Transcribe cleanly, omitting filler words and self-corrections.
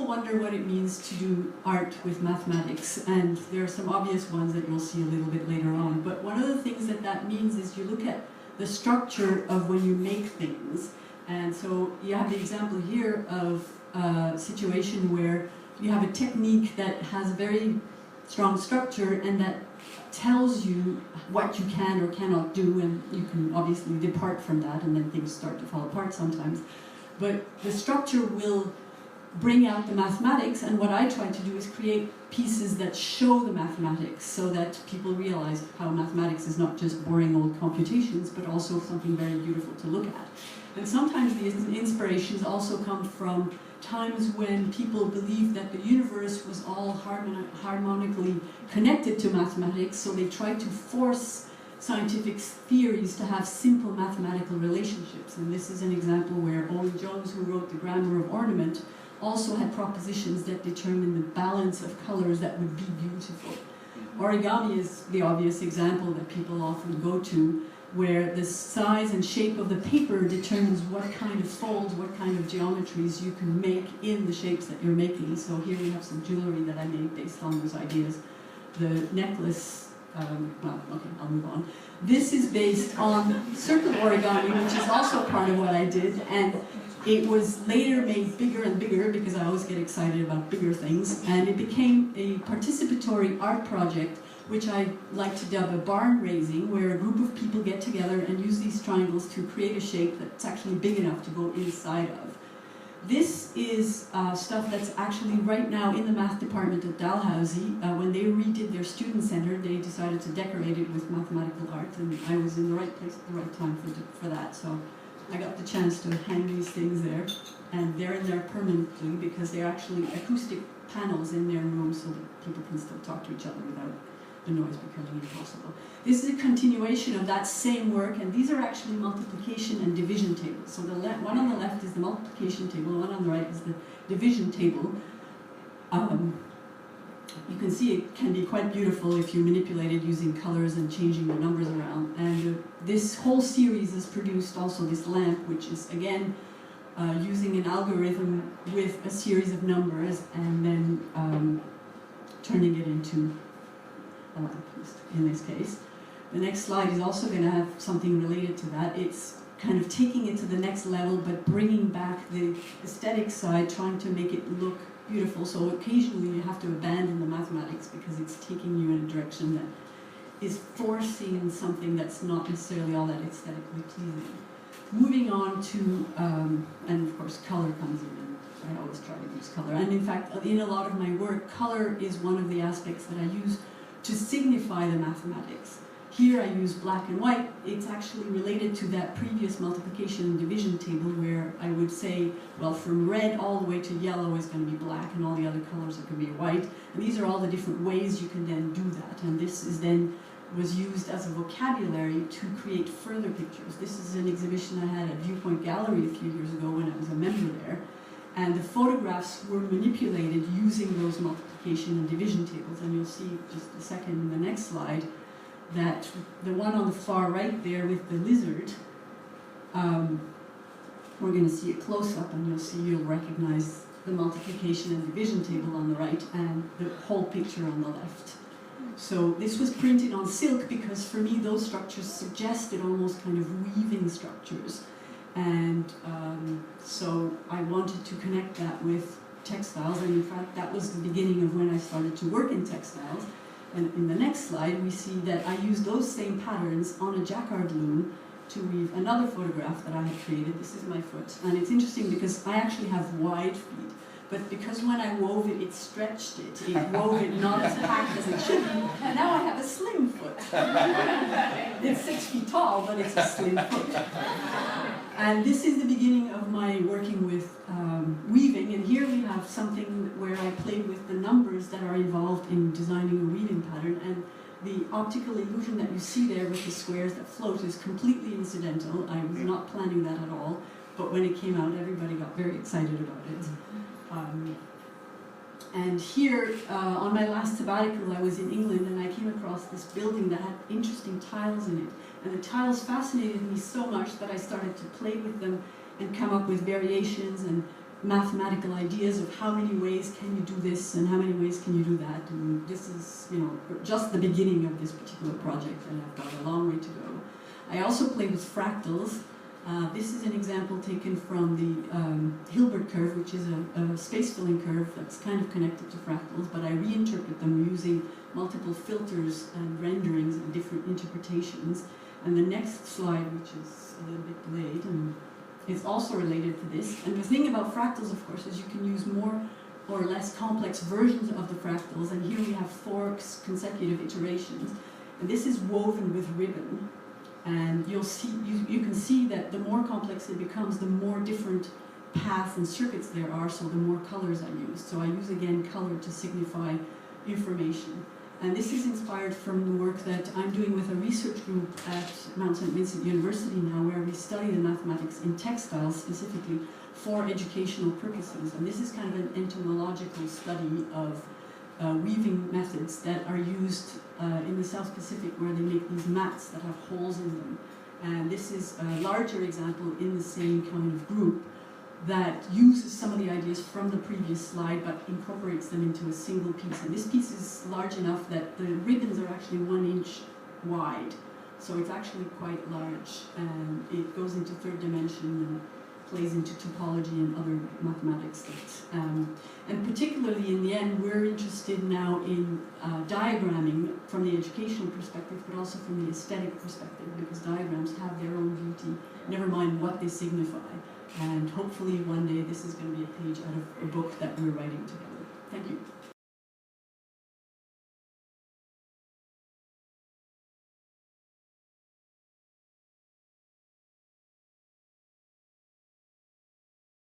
people wonder what it means to do art with mathematics, and there are some obvious ones that you'll see a little bit later on. But one of the things that that means is you look at the structure of when you make things. And so you have the example here of a situation where you have a technique that has a very strong structure and that tells you what you can or cannot do, and you can obviously depart from that and then things start to fall apart sometimes. But the structure will bring out the mathematics, and what I try to do is create pieces that show the mathematics so that people realize how mathematics is not just boring old computations, but also something very beautiful to look at. And sometimes these inspirations also come from times when people believed that the universe was all harmonically connected to mathematics, so they tried to force scientific theories to have simple mathematical relationships. And this is an example where Owen Jones, who wrote The Grammar of Ornament, also had propositions that determine the balance of colors that would be beautiful. Origami is the obvious example that people often go to, where the size and shape of the paper determines what kind of folds, what kind of geometries you can make in the shapes that you're making. So here we have some jewelry that I made based on those ideas. The necklace, well, okay, I'll move on. This is based on circle origami, which is also part of what I did, and it was later made bigger and bigger because I always get excited about bigger things, and it became a participatory art project, which I like to dub a barn raising, where a group of people get together and use these triangles to create a shape that's actually big enough to go inside of. This is stuff that's actually right now in the math department at Dalhousie. When they redid their student center, they decided to decorate it with mathematical art, and I was in the right place at the right time for that. So I got the chance to hang these things there, and they're in there permanently because they're actually acoustic panels in their room so that people can still talk to each other without the noise becoming impossible. This is a continuation of that same work, and these are actually multiplication and division tables. So the one on the left is the multiplication table, the one on the right is the division table. You can see it can be quite beautiful if you manipulate it using colors and changing the numbers around. And this whole series has produced also this lamp, which is again using an algorithm with a series of numbers and then turning it into a lamp, in this case. The next slide is also going to have something related to that. It's kind of taking it to the next level, but bringing back the aesthetic side, trying to make it look beautiful. So occasionally you have to abandon the mathematics because it's taking you in a direction that is forcing something that's not necessarily all that aesthetically pleasing. Moving on to, and of course color comes in, and I always try to use color. And in fact, in a lot of my work, color is one of the aspects that I use to signify the mathematics. Here I use black and white. It's actually related to that previous multiplication and division table where I would say, well, from red all the way to yellow is going to be black and all the other colors are going to be white. And these are all the different ways you can then do that. And this is then was used as a vocabulary to create further pictures. This is an exhibition I had at Viewpoint Gallery a few years ago when I was a member there. And the photographs were manipulated using those multiplication and division tables. And you'll see just a second in the next slide that the one on the far right there with the lizard, we're going to see a close-up and you'll recognize the multiplication and division table on the right and the whole picture on the left. So this was printed on silk because for me those structures suggested almost kind of weaving structures. And so I wanted to connect that with textiles, and in fact that was the beginning of when I started to work in textiles. And in the next slide we see that I used those same patterns on a jacquard loom to weave another photograph that I had created. This is my foot, and it's interesting because I actually have wide feet, but because when I wove it, it stretched it. It wove it not as packed as it should be, and now I have a slim foot. It's 6 feet tall, but it's a slim foot. And this is the beginning of my working with weaving, and here we have something where I played with the numbers that are involved in designing a weaving pattern, and the optical illusion that you see there with the squares that float is completely incidental. I was not planning that at all, but when it came out, everybody got very excited about it. And here, on my last sabbatical, I was in England, and I came across this building that had interesting tiles in it. And the tiles fascinated me so much that I started to play with them and come up with variations and mathematical ideas of how many ways can you do this and how many ways can you do that. And this is, you know, just the beginning of this particular project, and I've got a long way to go. I also play with fractals. This is an example taken from the Hilbert curve, which is a space-filling curve that's kind of connected to fractals, but I reinterpret them using multiple filters and renderings and different interpretations. And the next slide, which is a little bit delayed, and it's also related to this. And the thing about fractals, of course, is you can use more or less complex versions of the fractals. And here we have 4 consecutive iterations. And this is woven with ribbon. And you'll see, you can see that the more complex it becomes, the more different paths and circuits there are, so the more colors I use. So I use, again, color to signify information. And this is inspired from the work that I'm doing with a research group at Mount St. Vincent University now, where we study the mathematics in textiles specifically for educational purposes. And this is kind of an entomological study of weaving methods that are used in the South Pacific, where they make these mats that have holes in them. And this is a larger example in the same kind of group that uses some of the ideas from the previous slide but incorporates them into a single piece. And this piece is large enough that the ribbons are actually 1 inch wide. So it's actually quite large, and it goes into 3rd dimension and plays into topology and other mathematics. And particularly in the end, we're interested now in diagramming from the educational perspective, but also from the aesthetic perspective, because diagrams have their own beauty, never mind what they signify. And hopefully one day this is going to be a page out of a book that we're writing together. Thank you.